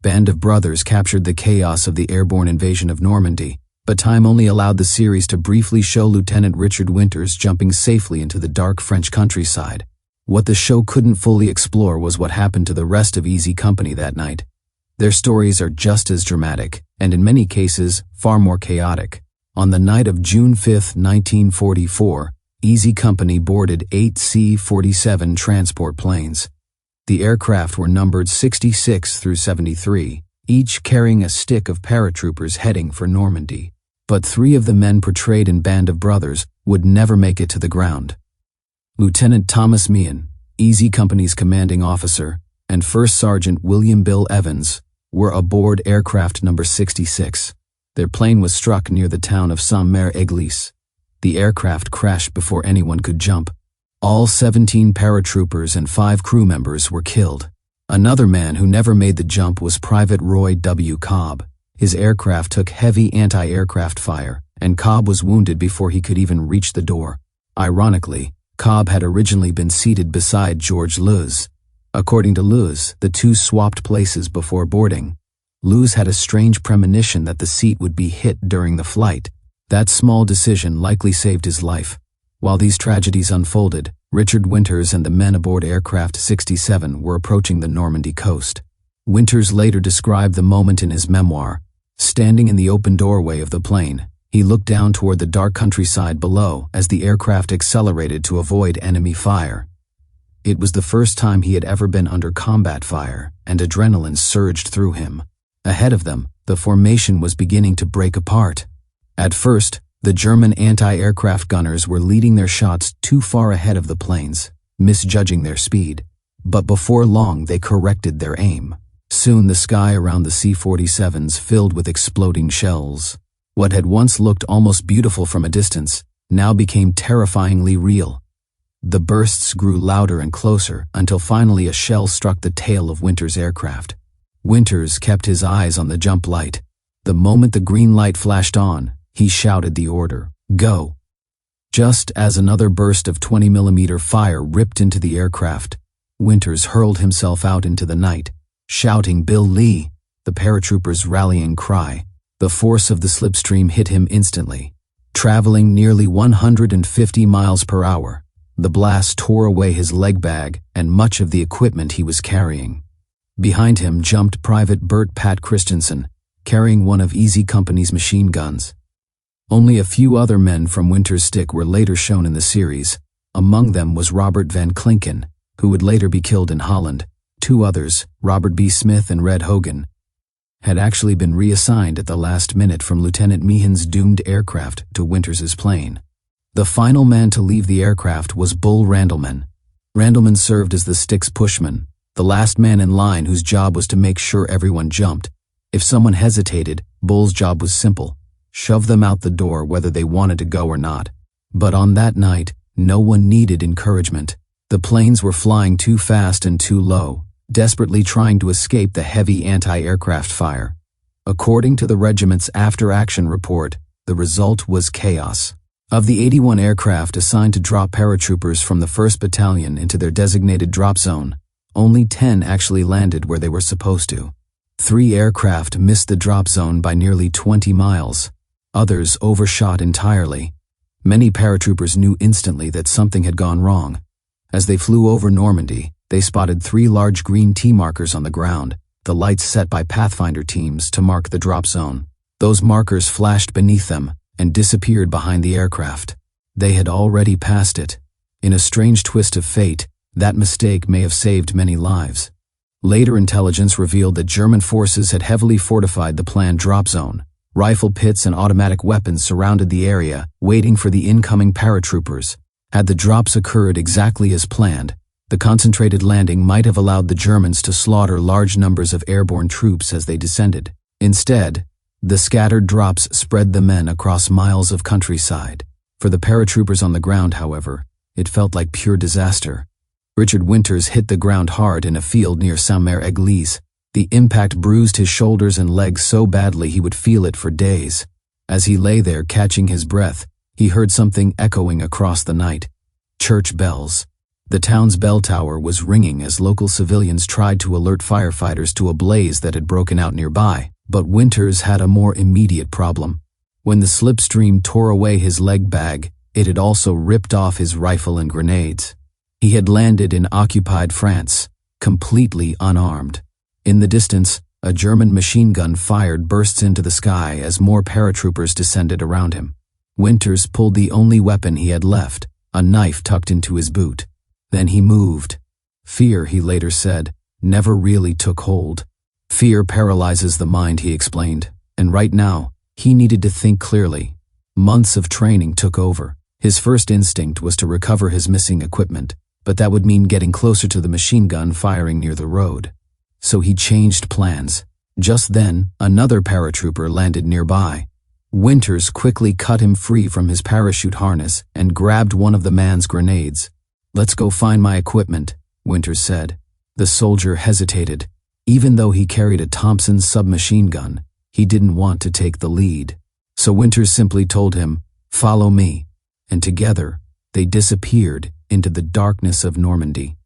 Band of Brothers captured the chaos of the airborne invasion of Normandy, but time only allowed the series to briefly show Lieutenant Richard Winters jumping safely into the dark French countryside. What the show couldn't fully explore was what happened to the rest of Easy Company that night. Their stories are just as dramatic, and in many cases, far more chaotic. On the night of June 5, 1944, Easy Company boarded 8 C-47 transport planes. The aircraft were numbered 66 through 73, each carrying a stick of paratroopers heading for Normandy. But 3 of the men portrayed in Band of Brothers would never make it to the ground. Lieutenant Thomas Meehan, Easy Company's commanding officer, and First Sergeant William Bill Evans were aboard aircraft number 66. Their plane was struck near the town of Saint-Mère-Église. The aircraft crashed before anyone could jump. All 17 paratroopers and 5 crew members were killed. Another man who never made the jump was Private Roy W. Cobb. His aircraft took heavy anti-aircraft fire, and Cobb was wounded before he could even reach the door. Ironically, Cobb had originally been seated beside George Luz. According to Luz, the two swapped places before boarding. Luz had a strange premonition that the seat would be hit during the flight. That small decision likely saved his life. While these tragedies unfolded, Richard Winters and the men aboard aircraft 67 were approaching the Normandy coast. Winters later described the moment in his memoir. Standing in the open doorway of the plane, he looked down toward the dark countryside below as the aircraft accelerated to avoid enemy fire. It was the first time he had ever been under combat fire, and adrenaline surged through him. Ahead of them, the formation was beginning to break apart. At first, the German anti-aircraft gunners were leading their shots too far ahead of the planes, misjudging their speed. But before long, they corrected their aim. Soon the sky around the C-47s filled with exploding shells. What had once looked almost beautiful from a distance now became terrifyingly real. The bursts grew louder and closer until finally a shell struck the tail of Winters' aircraft. Winters kept his eyes on the jump light. The moment the green light flashed on, he shouted the order, "Go!" Just as another burst of 20mm fire ripped into the aircraft, Winters hurled himself out into the night, shouting "Bill Lee," the paratroopers' rallying cry. The force of the slipstream hit him instantly. Traveling nearly 150 miles per hour, the blast tore away his leg bag and much of the equipment he was carrying. Behind him jumped Private Bert Pat Christensen, carrying one of Easy Company's machine guns. Only a few other men from Winters' stick were later shown in the series. Among them was Robert Van Klinken, who would later be killed in Holland. 2 others, Robert B. Smith and Red Hogan, had actually been reassigned at the last minute from Lieutenant Meehan's doomed aircraft to Winters' plane. The final man to leave the aircraft was Bull Randleman. Randleman served as the stick's pushman, the last man in line whose job was to make sure everyone jumped. If someone hesitated, Bull's job was simple: shove them out the door whether they wanted to go or not. But on that night, no one needed encouragement. The planes were flying too fast and too low, desperately trying to escape the heavy anti-aircraft fire. According to the regiment's after-action report, the result was chaos. Of the 81 aircraft assigned to drop paratroopers from the 1st Battalion into their designated drop zone, only 10 actually landed where they were supposed to. 3 aircraft missed the drop zone by nearly 20 miles. Others overshot entirely. Many paratroopers knew instantly that something had gone wrong. As they flew over Normandy, they spotted 3 large green T markers on the ground, the lights set by Pathfinder teams to mark the drop zone. Those markers flashed beneath them and disappeared behind the aircraft. They had already passed it. In a strange twist of fate, that mistake may have saved many lives. Later intelligence revealed that German forces had heavily fortified the planned drop zone. Rifle pits and automatic weapons surrounded the area, waiting for the incoming paratroopers. Had the drops occurred exactly as planned, the concentrated landing might have allowed the Germans to slaughter large numbers of airborne troops as they descended. Instead, the scattered drops spread the men across miles of countryside. For the paratroopers on the ground, however, it felt like pure disaster. Richard Winters hit the ground hard in a field near Saint-Mère-Église. The impact bruised his shoulders and legs so badly he would feel it for days. As he lay there catching his breath, he heard something echoing across the night. Church bells. The town's bell tower was ringing as local civilians tried to alert firefighters to a blaze that had broken out nearby. But Winters had a more immediate problem. When the slipstream tore away his leg bag, it had also ripped off his rifle and grenades. He had landed in occupied France, completely unarmed. In the distance, a German machine gun fired bursts into the sky as more paratroopers descended around him. Winters pulled the only weapon he had left, a knife tucked into his boot. Then he moved. Fear, he later said, never really took hold. Fear paralyzes the mind, he explained, and right now, he needed to think clearly. Months of training took over. His first instinct was to recover his missing equipment, but that would mean getting closer to the machine gun firing near the road. So he changed plans. Just then, another paratrooper landed nearby. Winters quickly cut him free from his parachute harness and grabbed one of the man's grenades. "Let's go find my equipment," Winters said. The soldier hesitated. Even though he carried a Thompson submachine gun, he didn't want to take the lead. So Winters simply told him, "Follow me," and together, they disappeared into the darkness of Normandy.